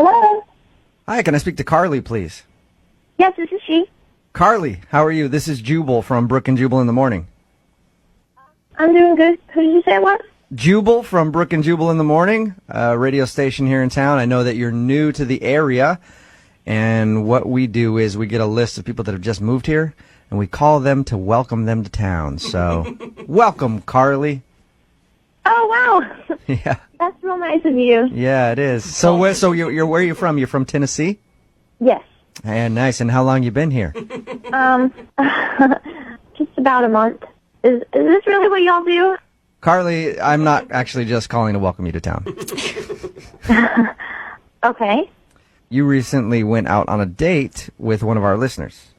Hello? Hi, can I speak to Carly, please? Yes, this is she. Carly, how are you? This is Jubal from Brooke and Jubal in the Morning. I'm doing good. Who did you say it was? Jubal from Brooke and Jubal in the Morning, a radio station here in town. I know that you're new to the area, and what we do is we get a list of people that have just moved here, and we call them to welcome them to town. So, welcome, Carly. Oh, wow. Yeah. That's real nice of you. Yeah, it is. So, where are you from? You're from Tennessee? Yes. And nice. And how long you been here? Just about a month. Is this really what y'all do? Carly, I'm not actually just calling to welcome you to town. Okay. You recently went out on a date with one of our listeners.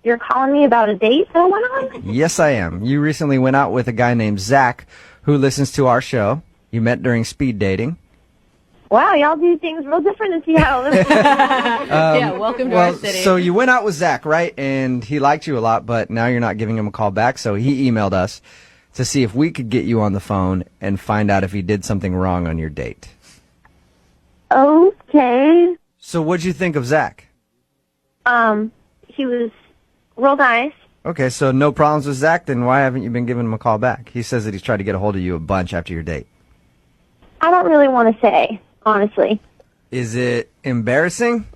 You're calling me about a date that went on? Yes, I am. You recently went out with a guy named Zach who listens to our show. You met during speed dating. Wow, y'all do things real different in Seattle. Yeah, welcome to our city. So you went out with Zach, right? And he liked you a lot, but now you're not giving him a call back. So he emailed us to see if we could get you on the phone and find out if he did something wrong on your date. Okay. So what'd you think of Zach? He was real nice. Okay, so no problems with Zach, then why haven't you been giving him a call back? He says that he's tried to get a hold of you a bunch after your date. I don't really want to say, honestly. Is it embarrassing?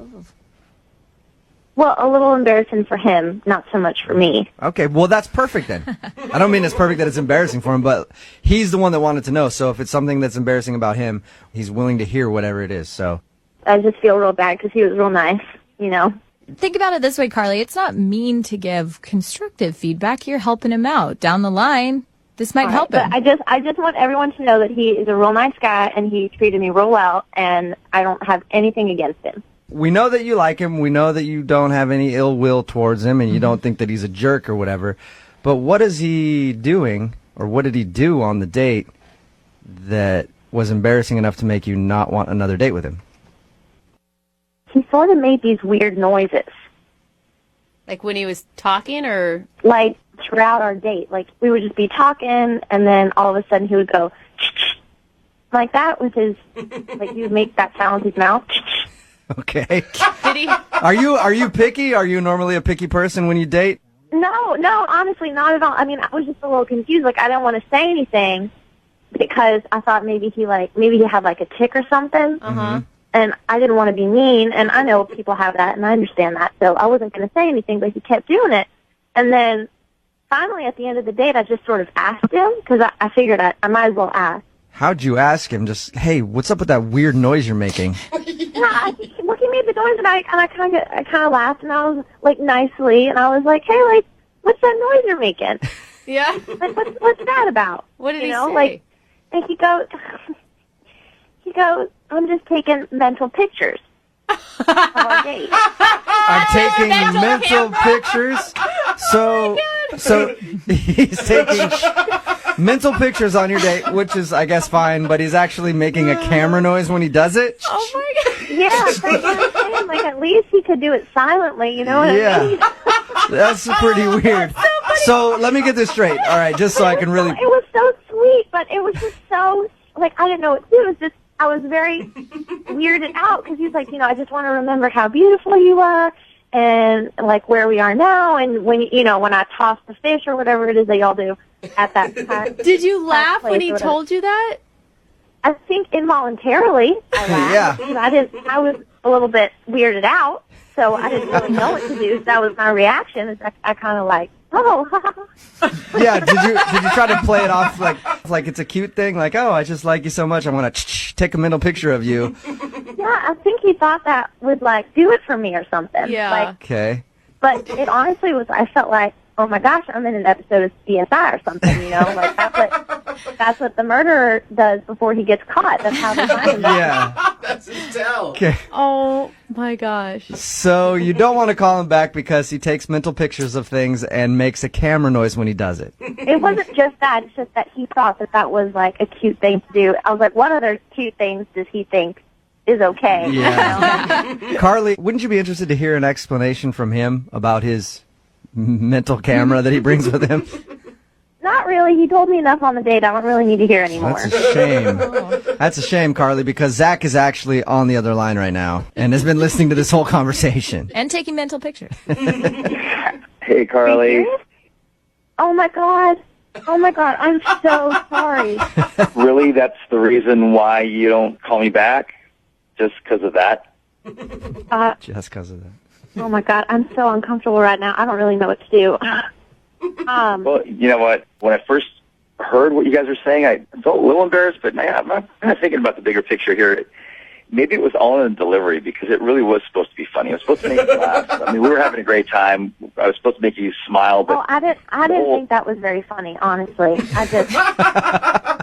Well, a little embarrassing for him, not so much for me. Okay, well, that's perfect then. I don't mean it's perfect that it's embarrassing for him, but he's the one that wanted to know. So if it's something that's embarrassing about him, he's willing to hear whatever it is. So I just feel real bad because he was real nice, you know. Think about it this way, Carly. It's not mean to give constructive feedback. You're helping him out. Down the line, this might help him. But I just want everyone to know that he is a real nice guy, and he treated me real well, and I don't have anything against him. we know that you like him. We know that you don't have any ill will towards him, and you don't think that he's a jerk or whatever. But what is he doing, or what did he do on the date that was embarrassing enough to make you not want another date with him? He sort of made these weird noises. Like when he was talking, or? Like throughout our date. Like we would just be talking, and then all of a sudden he would go like that with his, like he would make that sound with his mouth. Okay. Did he? Are you picky? Are you normally a picky person when you date? No, honestly, not at all. I mean, I was just a little confused. Like I didn't want to say anything because I thought maybe he had like a tick or something. Uh-huh. And I didn't want to be mean, and I know people have that, and I understand that, so I wasn't going to say anything, but he kept doing it. And then finally, at the end of the date, I just sort of asked him, because I figured I might as well ask. How'd you ask him? Just, hey, what's up with that weird noise you're making? Yeah, he made the noise, and I kind of laughed, and I was, like, nicely, and I was like, hey, like, what's that noise you're making? Yeah. Like, what's that about? What did he say? Like, and he goes, I'm just taking mental pictures of our date. I'm taking mental pictures. So he's taking mental pictures on your date, which is, I guess, fine, but he's actually making a camera noise when he does it. Oh my God. Yeah, but you know what I'm saying? Like, at least he could do it silently, you know what I mean? That's pretty weird. So let me get this straight. All right, just so I can really... It was so sweet, but it was just so, like, I didn't know what to do. It was just, I was very weirded out because he's like, I just want to remember how beautiful you are and, like, where we are now and when I toss the fish or whatever it is that y'all do at that time. Did you laugh when he told you that? I think involuntarily I laughed. Yeah. I was a little bit weirded out, so I didn't really know what to do. So that was my reaction. Is I kind of like, oh. Yeah, did you try to play it off like it's a cute thing? Like, oh, I just like you so much, I'm going to take a mental picture of you. Yeah, I think he thought that would, like, do it for me or something. Yeah. Like, Okay. but it honestly was, I felt like, oh my gosh, I'm in an episode of CSI or something, Like, that's what the murderer does before he gets caught. That's how they find him. Yeah. That's his tell. Okay. Oh my gosh. So you don't want to call him back because he takes mental pictures of things and makes a camera noise when he does it. It wasn't just that. It's just that he thought that was, like, a cute thing to do. I was like, what other cute things does he think is okay? Yeah. Carly, wouldn't you be interested to hear an explanation from him about his mental camera that he brings with him? Not not really. He told me enough on the date. I don't really need to hear anymore. That's a shame. That's a shame, Carly, because Zach is actually on the other line right now and has been listening to this whole conversation. And taking mental pictures. Hey, Carly. Oh, my God. Oh, my God. I'm so sorry. Really? That's the reason why you don't call me back? Just because of that? Just because of that. Oh, my God. I'm so uncomfortable right now. I don't really know what to do. Well, you know what? When I first heard what you guys were saying, I felt a little embarrassed, but man, I'm kind of thinking about the bigger picture here. Maybe it was all in the delivery because it really was supposed to be funny. It was supposed to make you laugh. I mean, we were having a great time. I was supposed to make you smile, but I didn't think that was very funny, honestly. I just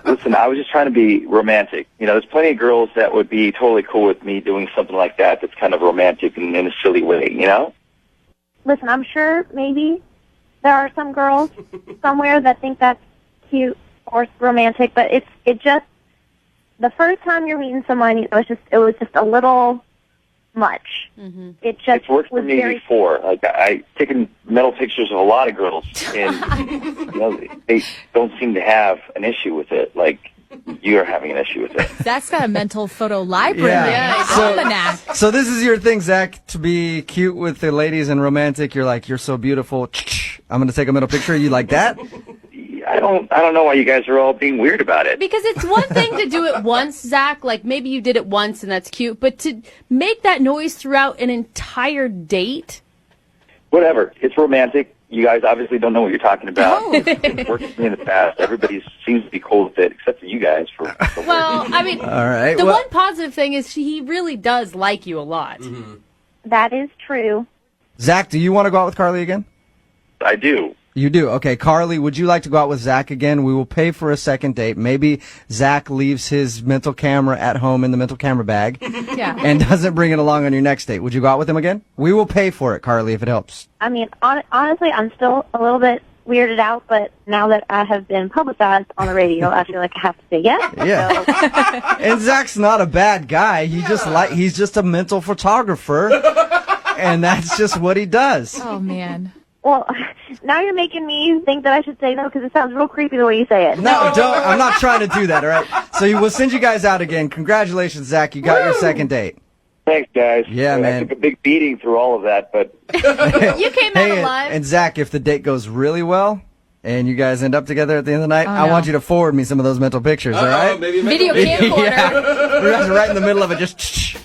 listen. I was just trying to be romantic. You know, there's plenty of girls that would be totally cool with me doing something like that. That's kind of romantic in a silly way. You know? Listen, I'm sure maybe there are some girls somewhere that think that's cute or romantic, but it just, the first time you're meeting somebody, it was just a little much. Mm-hmm. It's worked for me before. Like I've taken mental pictures of a lot of girls, and you know, they don't seem to have an issue with it. Like you're having an issue with it. That's got a mental photo library. Yeah. So this is your thing, Zach, to be cute with the ladies and romantic. You're like, you're so beautiful. I'm going to take a mental picture. You like that? I don't know why you guys are all being weird about it. Because it's one thing to do it once, Zach. Like maybe you did it once and that's cute, but to make that noise throughout an entire date. Whatever. It's romantic. You guys obviously don't know what you're talking about. No. It's worked for me in the past. Everybody seems to be cool with it, except for you guys. Well, I mean, all right. The one positive thing is he really does like you a lot. Mm-hmm. That is true. Zach, do you want to go out with Carly again? I do. You do? Okay. Carly, would you like to go out with Zach again? We will pay for a second date. Maybe Zach leaves his mental camera at home in the mental camera bag and doesn't bring it along on your next date. Would you go out with him again? We will pay for it, Carly, if it helps. I mean, honestly, I'm still a little bit weirded out, but now that I have been publicized on the radio, I feel like I have to say yes. Yeah. So. And Zach's not a bad guy. He's just a mental photographer, and that's just what he does. Oh, man. Well, now you're making me think that I should say no because it sounds real creepy the way you say it. No, don't. I'm not trying to do that, all right? So we'll send you guys out again. Congratulations, Zach. You got your second date. Thanks, guys. Yeah, man. I took a big beating through all of that, but... You came out alive. And Zach, if the date goes really well and you guys end up together at the end of the night, I want you to forward me some of those mental pictures, all right? Video camcorder. Yeah. We're right in the middle of it, just...